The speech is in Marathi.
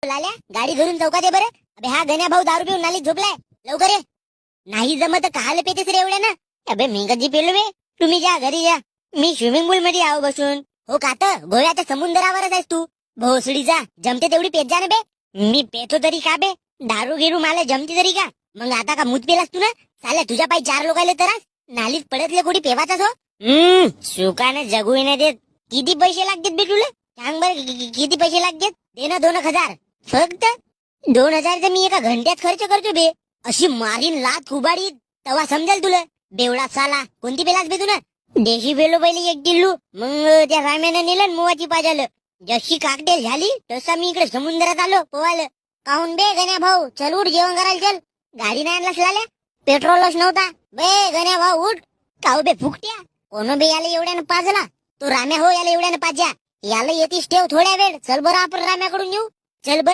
लाल्या गाडी धरून चौकात ये बरं. अबे हा गण्या भाऊ दारू पिऊन नालीत झोपलाय. लवकर ये. नाही जमत काल पेतेस रे एवढ्या ना. अबे मी कधी पेलो बे. तुम्ही जा घरी या. मी स्विमिंग पूल मध्ये आहो बसून. हो कात गोव्याच्या समुद्रावरच आहेस तू. भोसडीचा जमते तेवढी पेत जा ना बे. मी पेतो तरी का बे. दारू गिरू मला जमते तरी का. मग आता का मूत पेलास तू ना. साल्या तुझ्या पायी 4 लोकायले तरास. नालीत पडतले कोणी पेवाचाच हो. सुखाने जगू नाही देत. किती पैसे लागतात बे तुला. सांग बर किती पैसे लागतात. दे ना 2,000 फक्त. 2,000 तर मी एका घंट्यात खर्च करतो बे. अशी मारीन लात खुबाडी तवा समजेल तुला. बेवडा साला कोणती पेलास बे तुला. देशी पेलो पहिले 1 किल्लू. मग त्या राम्यानं नेलं मोवाची पाजालं. जशी काकटेल झाली तसा मी इकडे समुद्रात आलो पोवायला. काहून बे गण्या भाऊ चल उठ जेवण करायला चल. गाडी नाही आणलास लाल्या. पेट्रोलच नव्हता बे गण्या भाऊ उठ. काहू बे फुकट्या. कोण बे याला एवढ्यानं पाजला. तू राम्या हो याला एवढ्यानं पाज्या. याला येतीस ठेव थोड्या वेळ. चल बरं आपण राम्याकडून येऊ. चल बर